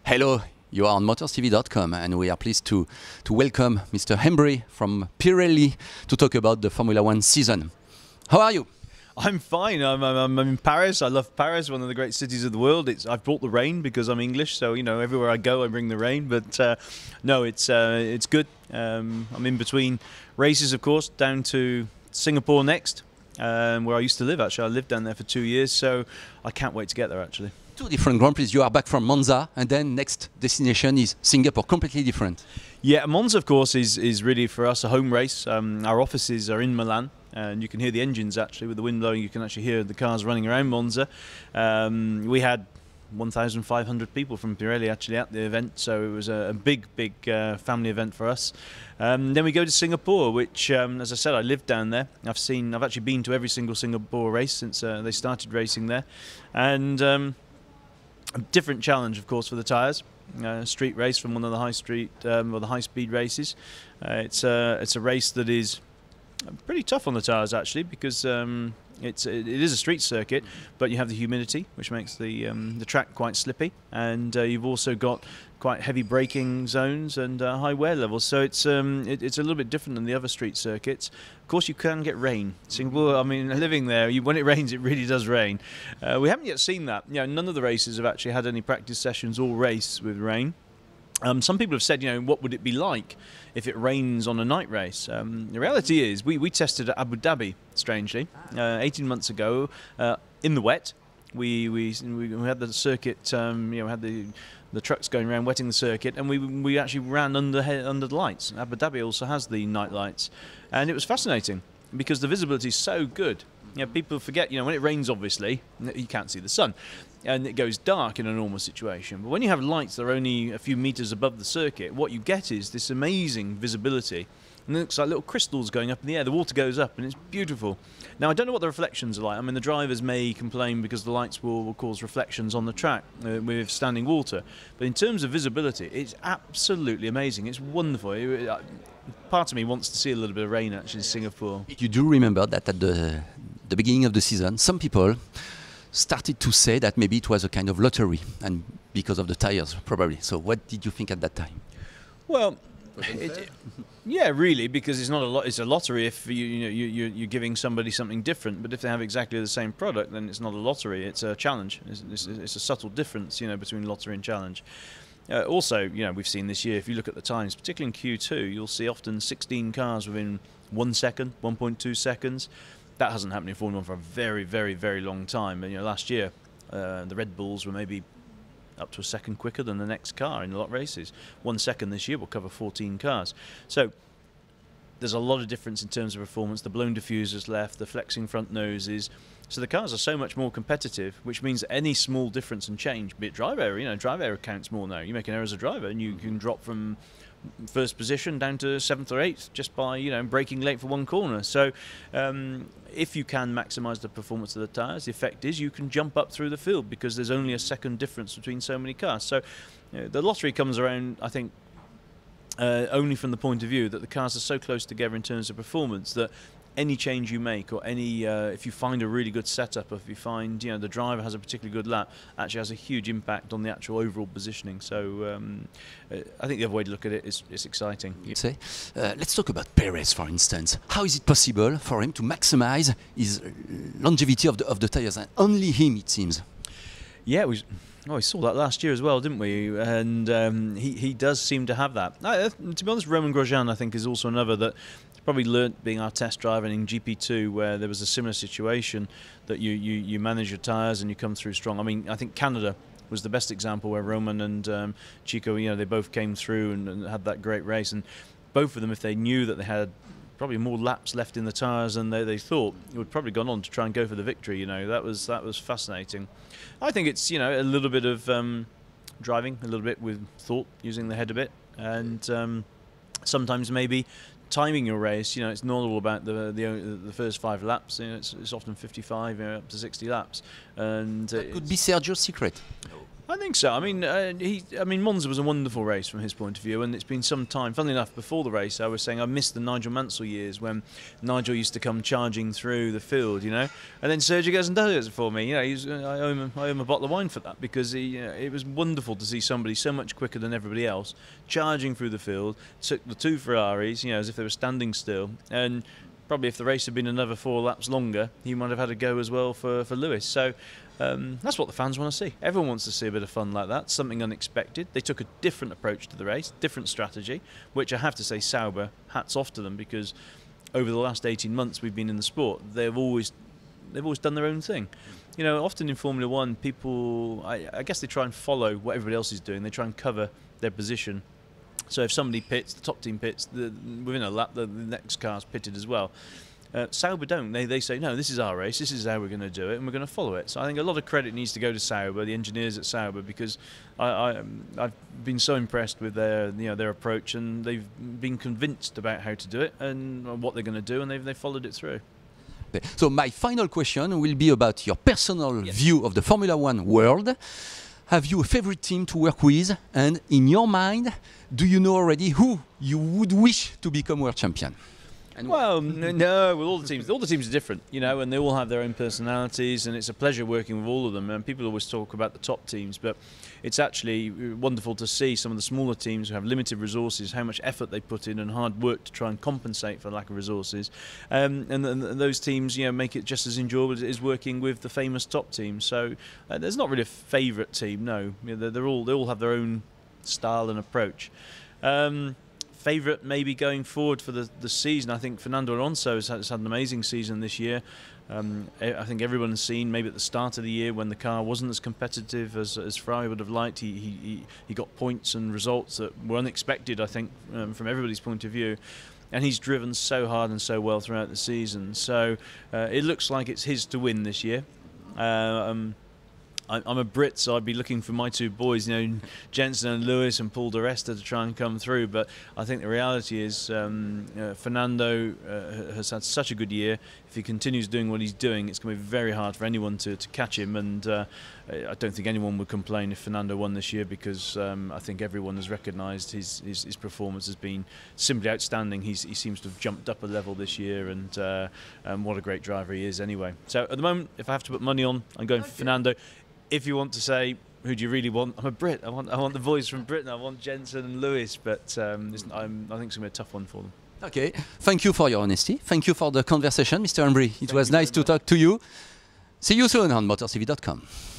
Hello, you are on motorstv.com and we are pleased to welcome Mr. Hembery from Pirelli to talk about the Formula One season. How are you? I'm fine. I'm in Paris. I love Paris, one of the great cities of the world. I've brought the rain because I'm English, so everywhere I go I bring the rain. But no, it's good. I'm in between races, of course, down to Singapore next, where I used to live. Actually, I lived down there for 2 years, so I can't wait to get there. Actually, two different Grand Prix. You are back from Monza, and then next destination is Singapore, completely different. Yeah, Monza, of course, is really for us a home race. Our offices are in Milan. And you can hear the engines actually with the wind blowing. You can actually hear the cars running around Monza. We had 1,500 people from Pirelli actually at the event, so it was a big family event for us. Then we go to Singapore, which, as I said, I lived down there. I've actually been to every single Singapore race since they started racing there, and a different challenge, of course, for the tyres. Street race from one of the high street or the high speed races. It's a race that is pretty tough on the tyres actually, because it is a street circuit, but you have the humidity, which makes the track quite slippy, and you've also got quite heavy braking zones and high wear levels. So it's a little bit different than the other street circuits. Of course, you can get rain. Singapore, I mean, living there, when it rains, it really does rain. We haven't yet seen that. None of the races have actually had any practice sessions or race with rain. Some people have said, what would it be like if it rains on a night race? The reality is, we tested at Abu Dhabi, strangely, 18 months ago, in the wet. We had the circuit, had the trucks going around wetting the circuit, and we actually ran under the lights. Abu Dhabi also has the night lights, and it was fascinating because the visibility is so good. People forget, when it rains, obviously, you can't see the sun, and it goes dark in a normal situation. But when you have lights that are only a few meters above the circuit, what you get is this amazing visibility. And it looks like little crystals going up in the air. The water goes up, and it's beautiful. Now, I don't know what the reflections are like. I mean, the drivers may complain because the lights will cause reflections on the track with standing water. But in terms of visibility, it's absolutely amazing. It's wonderful. Part of me wants to see a little bit of rain, actually, in Singapore. You do remember that at the beginning of the season, some people started to say that maybe it was a kind of lottery, and because of the tires, probably. So what did you think at that time? Well, yeah, really, because it's not it's a lottery if you're giving somebody something different. But if they have exactly the same product, then it's not a lottery. It's a challenge. It's a subtle difference, between lottery and challenge. Also, we've seen this year, if you look at the times, particularly in Q2, you'll see often 16 cars within 1 second, 1.2 seconds. That hasn't happened in Formula 1 for a very, very, very long time. And last year, the Red Bulls were maybe up to a second quicker than the next car in a lot of races. 1 second this year will cover 14 cars. So there's a lot of difference in terms of performance. The blown diffusers left, the flexing front noses. So the cars are so much more competitive, which means that any small difference and change, be it drive error, drive error counts more now. You make an error as a driver and you can drop from first position down to 7th or 8th just by braking late for one corner. So if you can maximise the performance of the tyres, the effect is you can jump up through the field because there's only a second difference between so many cars. So the lottery comes around, I think, only from the point of view that the cars are so close together in terms of performance that any change you make, or any if you find a really good setup, or if you find the driver has a particularly good lap, actually has a huge impact on the actual overall positioning. So I think the other way to look at it is it's exciting. Let's talk about Perez, for instance. How is it possible for him to maximize his longevity of the tires? And only him, it seems. Yeah, we saw that last year as well, didn't we? And he does seem to have that. To be honest, Romain Grosjean, I think, is also another that probably learnt being our test driver in GP2, where there was a similar situation that you manage your tyres and you come through strong. I mean, I think Canada was the best example where Roman and Chico, they both came through and had that great race. And both of them, if they knew that they had probably more laps left in the tyres than they thought, would probably gone on to try and go for the victory. That was fascinating. I think it's a little bit of driving, a little bit with thought, using the head a bit, and sometimes maybe timing your race. It's not all about the first 5 laps. It's often 55 up to 60 laps, and that could be Sergio's secret. I think so. I mean, Monza was a wonderful race from his point of view, and it's been some time. Funnily enough, before the race, I was saying I missed the Nigel Mansell years when Nigel used to come charging through the field, you know, and then Sergio goes and does it for me. You know, I owe him a bottle of wine for that, because it was wonderful to see somebody so much quicker than everybody else charging through the field. Took the two Ferraris, you know, as if they were standing still, and probably if the race had been another 4 laps longer, he might have had a go as well for Lewis. So that's what the fans want to see. Everyone wants to see a bit of fun like that, something unexpected. They took a different approach to the race, different strategy, which I have to say, Sauber, hats off to them, because over the last 18 months we've been in the sport, they've always done their own thing. You know, often in Formula One, people, I guess they try and follow what everybody else is doing. They try and cover their position. So if somebody pits, the top team pits, within a lap the next car's pitted as well. Sauber don't. They say, no, this is our race, this is how we're going to do it, and we're going to follow it. So I think a lot of credit needs to go to Sauber, the engineers at Sauber, because I've been so impressed with their approach, and they've been convinced about how to do it and what they're going to do, and they've followed it through. So my final question will be about your personal view of the Formula One world. Have you a favorite team to work with? And in your mind, do you know already who you would wish to become world champion? And well, no, well, all the teams are different, you know, and they all have their own personalities, and it's a pleasure working with all of them. And people always talk about the top teams, but it's actually wonderful to see some of the smaller teams who have limited resources, how much effort they put in and hard work to try and compensate for lack of resources. And those teams, you know, make it just as enjoyable as working with the famous top teams. So there's not really a favourite team, no. You know, they all have their own style and approach. Favourite maybe going forward for the season, I think Fernando Alonso has had an amazing season this year. I think everyone has seen maybe at the start of the year when the car wasn't as competitive as Ferrari would have liked, he got points and results that were unexpected, I think, from everybody's point of view. And he's driven so hard and so well throughout the season. So it looks like it's his to win this year. I'm a Brit, so I'd be looking for my two boys, you know, Jenson and Lewis and Paul di Resta, to try and come through. But I think the reality is Fernando has had such a good year. If he continues doing what he's doing, it's going to be very hard for anyone to catch him. And I don't think anyone would complain if Fernando won this year, because I think everyone has recognised his performance has been simply outstanding. He seems to have jumped up a level this year, and what a great driver he is anyway. So at the moment, if I have to put money on, I'm going for Fernando. If you want to say, who do you really want? I'm a Brit. I want the boys from Britain. I want Jenson and Lewis, but I think it's going to be a tough one for them. Okay. Thank you for your honesty. Thank you for the conversation, Mr. Hembery. It was nice to talk to you. See you soon on MotorTV.com.